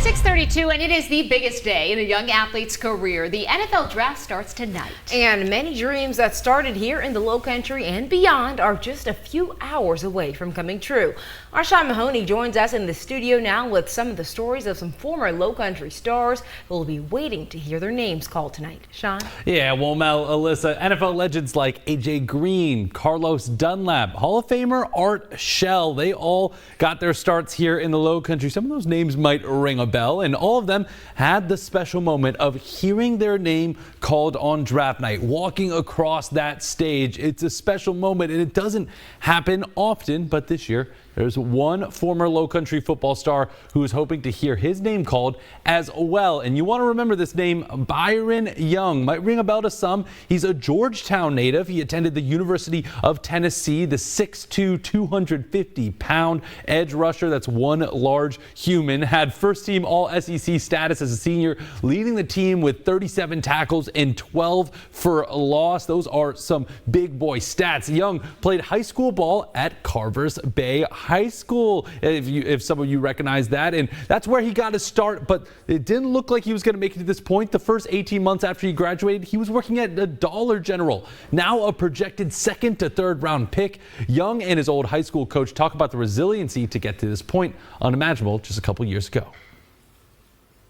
6:32, and it is the biggest day in a young athlete's career. The NFL draft starts tonight. And many dreams that started here in the Lowcountry and beyond are just a few hours away from coming true. Our Sean Mahoney joins us in the studio now with some of the stories of some former Lowcountry stars who will be waiting to hear their names called tonight. Sean? Yeah, well, Mel, Alyssa, NFL legends like A.J. Green, Carlos Dunlap, Hall of Famer Art Shell, they all got their starts here in the Lowcountry. Some of those names might ring a bell, and all of them had the special moment of hearing their name called on draft night, walking across that stage. It's a special moment, and it doesn't happen often, but this year there's one former Lowcountry football star who is hoping to hear his name called as well. And you want to remember this name, Byron Young. Might ring a bell to some. He's a Georgetown native. He attended the University of Tennessee, the 6'2", 250-pound edge rusher. That's one large human. Had first-team All-SEC status as a senior, leading the team with 37 tackles and 12 for a loss. Those are some big boy stats. Young played high school ball at Carver's Bay High School, if some of you recognize that, and that's where he got his start, but it didn't look like he was going to make it to this point. The first 18 months after he graduated, he was working at a Dollar General, now a projected second to third round pick. Young and his old high school coach talk about the resiliency to get to this point, unimaginable just a couple years ago.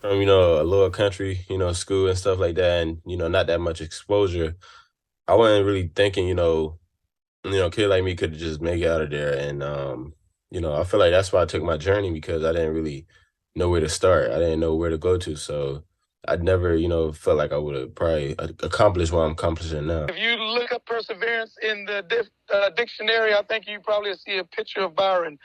A little country, school and stuff like that, and, not that much exposure. I wasn't really thinking, a kid like me could just make it out of there. And, I feel like that's why I took my journey, because I didn't really know where to start. I didn't know where to go to. So I'd never, felt like I would have probably accomplished what I'm accomplishing now. If you look up perseverance in the dictionary, I think you probably see a picture of Byron.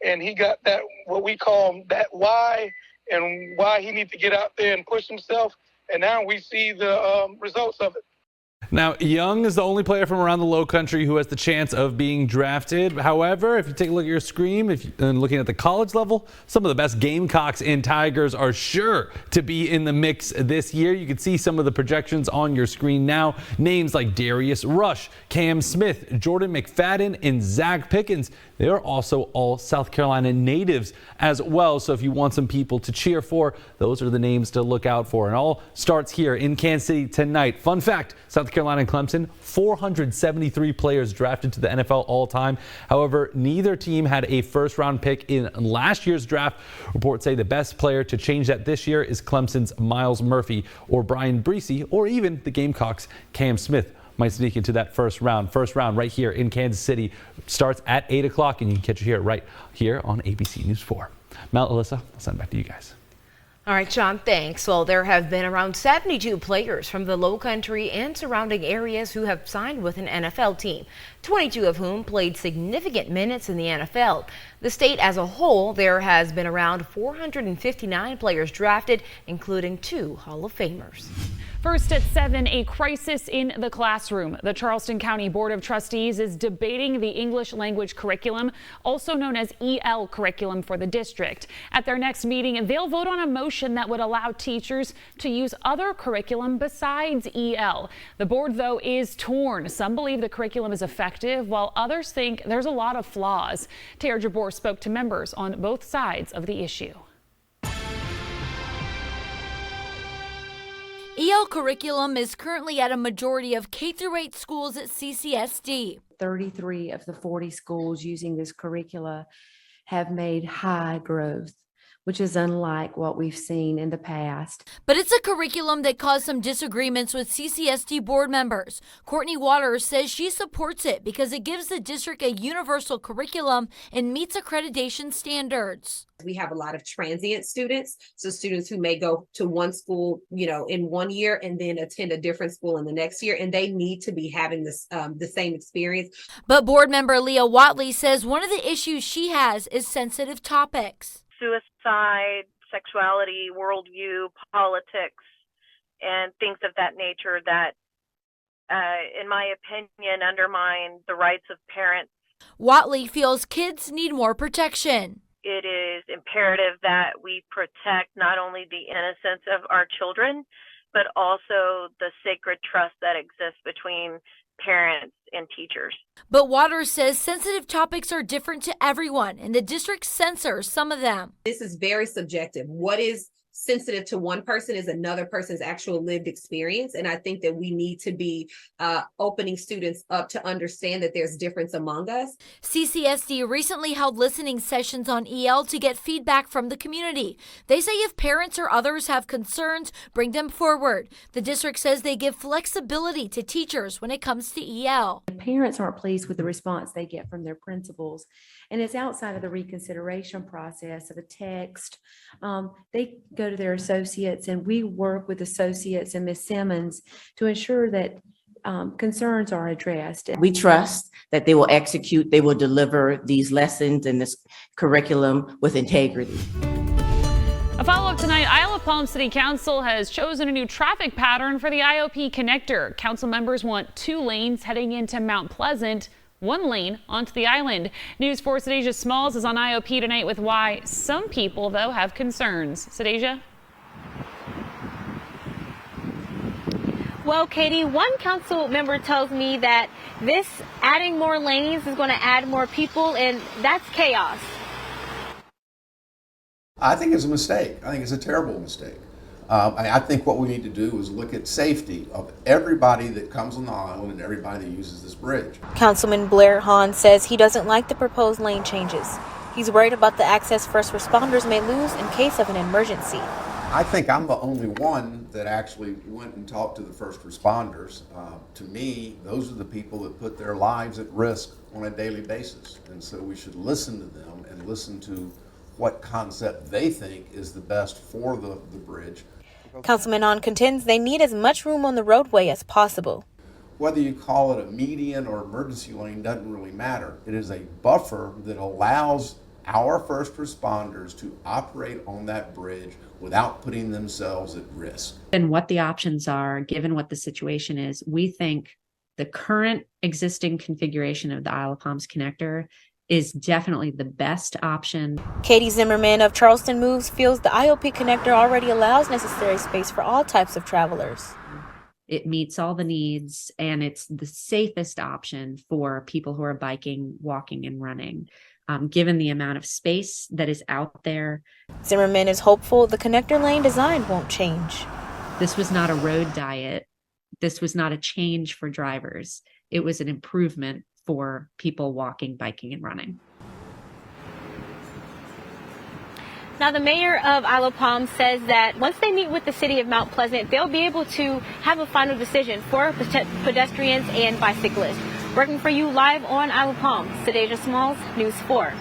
And he got that, what we call that why, and why he needs to get out there and push himself. And now we see the results of it. Now, Young is the only player from around the Lowcountry who has the chance of being drafted. However, if you take a look at your screen, and looking at the college level, some of the best Gamecocks and Tigers are sure to be in the mix this year. You can see some of the projections on your screen now. Names like Darius Rush, Cam Smith, Jordan McFadden, and Zach Pickens. They are also all South Carolina natives as well. So if you want some people to cheer for, those are the names to look out for. And all starts here in Kansas City tonight. Fun fact, South Carolina and Clemson, 473 players drafted to the NFL all time. However, neither team had a first-round pick in last year's draft. Reports say the best player to change that this year is Clemson's Miles Murphy or Brian Breesy, or even the Gamecocks' Cam Smith might sneak into that first round. First round right here in Kansas City starts at 8 o'clock, and you can catch it here right here on ABC News 4. Mel, Alyssa, I'll send it back to you guys. All right, Sean, thanks. Well, there have been around 72 players from the Lowcountry and surrounding areas who have signed with an NFL team, 22 of whom played significant minutes in the NFL. The state as a whole, there has been around 459 players drafted, including 2 Hall of Famers. First at 7, a crisis in the classroom. The Charleston County Board of Trustees is debating the English language curriculum, also known as EL curriculum for the district. At their next meeting, they'll vote on a motion that would allow teachers to use other curriculum besides EL. The board, though, is torn. Some believe the curriculum is effective, while others think there's a lot of flaws. Tara Jabor spoke to members on both sides of the issue. EL curriculum is currently at a majority of K-8 schools at CCSD. 33 of the 40 schools using this curricula have made high growth, which is unlike what we've seen in the past. But it's a curriculum that caused some disagreements with CCSD board members. Courtney Waters says she supports it because it gives the district a universal curriculum and meets accreditation standards. We have a lot of transient students, so students who may go to one school, in one year and then attend a different school in the next year, and they need to be having this the same experience. But board member Leah Watley says one of the issues she has is sensitive topics. Suicide, sexuality, worldview, politics, and things of that nature that, in my opinion, undermine the rights of parents. Watley feels kids need more protection. It is imperative that we protect not only the innocence of our children, but also the sacred trust that exists between parents and teachers. But Waters says sensitive topics are different to everyone, and the district censors some of them. This is very subjective. What is sensitive to one person is another person's actual lived experience. And I think that we need to be opening students up to understand that there's difference among us. CCSD recently held listening sessions on EL to get feedback from the community. They say if parents or others have concerns, bring them forward. The district says they give flexibility to teachers when it comes to EL. Parents aren't pleased with the response they get from their principals, and it's outside of the reconsideration process of a text. They go to their associates, and we work with associates and Ms. Simmons to ensure that concerns are addressed. We trust that they will execute, they will deliver these lessons and this curriculum with integrity. A follow-up tonight, Isle of Palm City Council has chosen a new traffic pattern for the IOP Connector. Council members want 2 lanes heading into Mount Pleasant, 1 lane onto the island. News 4's Sadeja Smalls is on IOP tonight with why some people, though, have concerns. Sadeja? Well, Katie, one council member tells me that this adding more lanes is going to add more people, and that's chaos. I think it's a mistake. I think it's a terrible mistake. I think what we need to do is look at safety of everybody that comes on the island and everybody that uses this bridge. Councilman Blair Hahn says he doesn't like the proposed lane changes. He's worried about the access first responders may lose in case of an emergency. I think I'm the only one that actually went and talked to the first responders. To me, those are the people that put their lives at risk on a daily basis. And so we should listen to them and listen to what concept they think is the best for the bridge. Councilman Hahn contends they need as much room on the roadway as possible. Whether you call it a median or emergency lane doesn't really matter. It is a buffer that allows our first responders to operate on that bridge without putting themselves at risk. And what the options are, given what the situation is, we think the current existing configuration of the Isle of Palms Connector is definitely the best option. Katie Zimmerman of Charleston Moves feels the IOP Connector already allows necessary space for all types of travelers. It meets all the needs, and it's the safest option for people who are biking, walking, and running, given the amount of space that is out there. Zimmerman is hopeful the connector lane design won't change. This was not a road diet. This was not a change for drivers. It was an improvement for people walking, biking, and running. Now, the mayor of Isle of Palms says that once they meet with the city of Mount Pleasant, they'll be able to have a final decision for pedestrians and bicyclists. Working for you live on Isle of Palms, Sadeja Smalls, News 4.